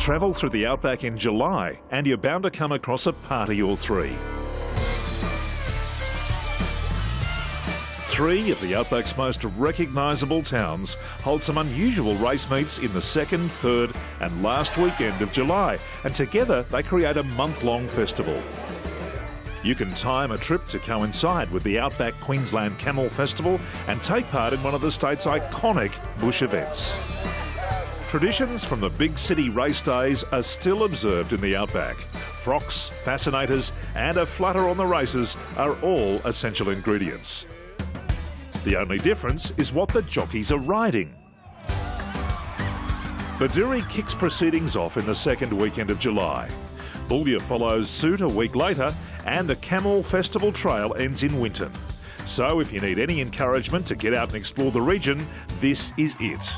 Travel through the Outback in July and you're bound to come across a party or three. Three of the Outback's most recognisable towns hold some unusual race meets in the second, third and last weekend of July, and together they create a month-long festival. You can time a trip to coincide with the Outback Queensland Camel Festival and take part in one of the state's iconic bush events. Traditions from the big city race days are still observed in the Outback. Frocks, fascinators and a flutter on the races are all essential ingredients. The only difference is what the jockeys are riding. Bedourie kicks proceedings off in the second weekend of July. Bullia follows suit a week later and the Camel Festival Trail ends in Winton. So if you need any encouragement to get out and explore the region, this is it.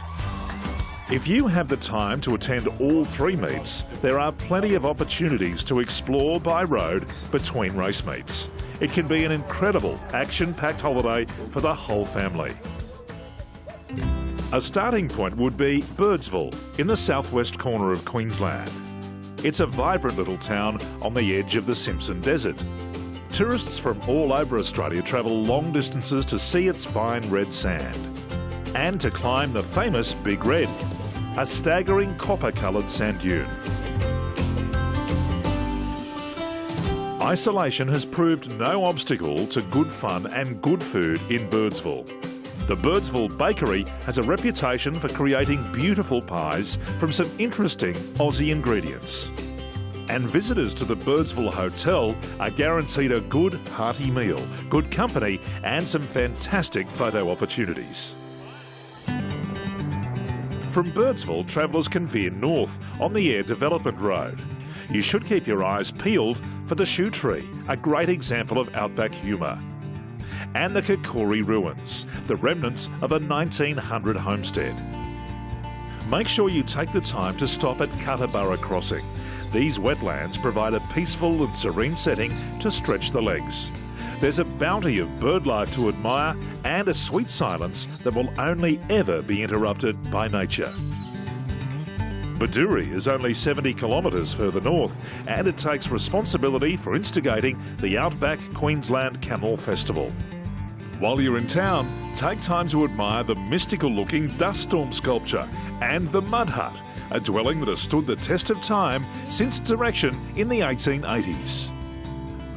If you have the time to attend all three meets, there are plenty of opportunities to explore by road between race meets. It can be an incredible, action-packed holiday for the whole family. A starting point would be Birdsville, in the southwest corner of Queensland. It's a vibrant little town on the edge of the Simpson Desert. Tourists from all over Australia travel long distances to see its fine red sand and to climb the famous Big Red, a staggering copper-coloured sand dune. Isolation has proved no obstacle to good fun and good food in Birdsville. The Birdsville Bakery has a reputation for creating beautiful pies from some interesting Aussie ingredients. And visitors to the Birdsville Hotel are guaranteed a good, hearty meal, good company and some fantastic photo opportunities. From Birdsville, travellers can veer north on the Air Development Road. You should keep your eyes peeled for the Shoe Tree, a great example of outback humour. And the Kakori Ruins, the remnants of a 1900 homestead. Make sure you take the time to stop at Cutterburra Crossing. These wetlands provide a peaceful and serene setting to stretch the legs. There's a bounty of bird life to admire and a sweet silence that will only ever be interrupted by nature. Bedourie is only 70 kilometres further north and it takes responsibility for instigating the Outback Queensland Camel Festival. While you're in town, take time to admire the mystical-looking dust storm sculpture and the Mud Hut, a dwelling that has stood the test of time since its erection in the 1880s.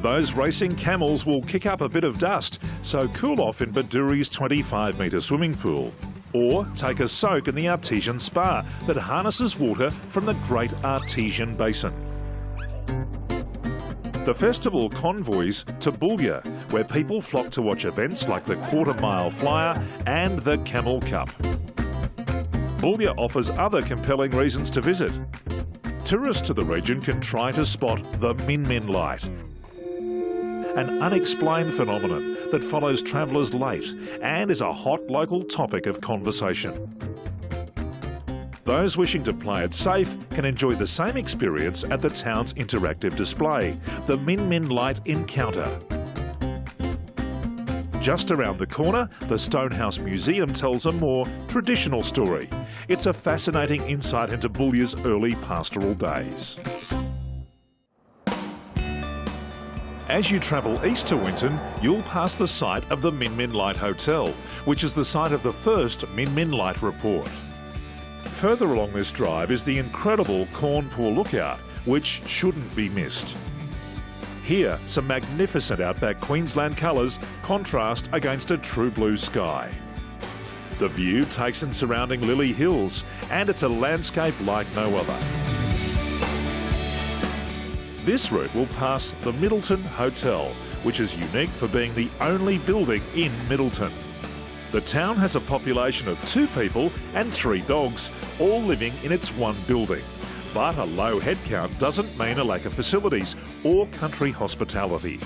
Those racing camels will kick up a bit of dust, so cool off in Bedourie's 25-metre swimming pool. Or take a soak in the Artesian Spa that harnesses water from the Great Artesian Basin. The festival convoys to Bullia, where people flock to watch events like the quarter-mile flyer and the Camel Cup. Bullia offers other compelling reasons to visit. Tourists to the region can try to spot the Min Min light, an unexplained phenomenon that follows travellers late and is a hot local topic of conversation. Those wishing to play it safe can enjoy the same experience at the town's interactive display, the Min Min Light Encounter. Just around the corner, the Stonehouse Museum tells a more traditional story. It's a fascinating insight into Bullia's early pastoral days. As you travel east to Winton, you'll pass the site of the Min Min Light Hotel, which is the site of the first Min Min Light report. Further along this drive is the incredible Cornpool Lookout, which shouldn't be missed. Here, some magnificent Outback Queensland colours contrast against a true blue sky. The view takes in surrounding Lily Hills, and it's a landscape like no other. This route will pass the Middleton Hotel, which is unique for being the only building in Middleton. The town has a population of 2 people and 3 dogs, all living in its one building. But a low head count doesn't mean a lack of facilities or country hospitality.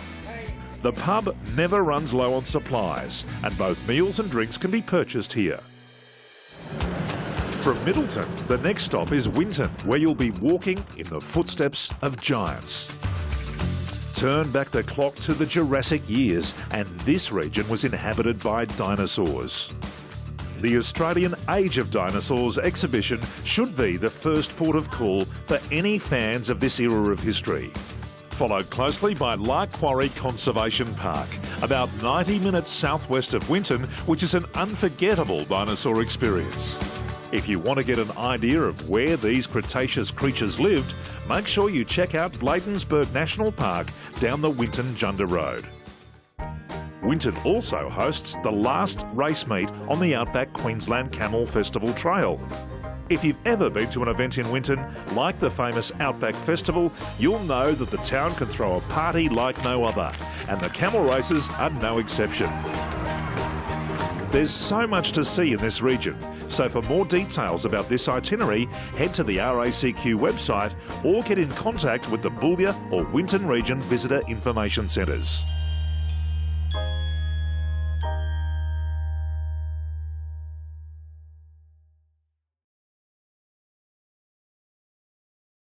The pub never runs low on supplies, and both meals and drinks can be purchased here. From Middleton, the next stop is Winton, where you'll be walking in the footsteps of giants. Turn back the clock to the Jurassic years, and this region was inhabited by dinosaurs. The Australian Age of Dinosaurs exhibition should be the first port of call for any fans of this era of history. Followed closely by Lark Quarry Conservation Park, about 90 minutes southwest of Winton, which is an unforgettable dinosaur experience. If you want to get an idea of where these Cretaceous creatures lived, make sure you check out Bladensburg National Park down the Winton-Junda Road. Winton also hosts the last race meet on the Outback Queensland Camel Festival Trail. If you've ever been to an event in Winton, like the famous Outback Festival, you'll know that the town can throw a party like no other, and the camel races are no exception. There's so much to see in this region, so for more details about this itinerary, head to the RACQ website or get in contact with the Bullia or Winton Region Visitor Information Centres.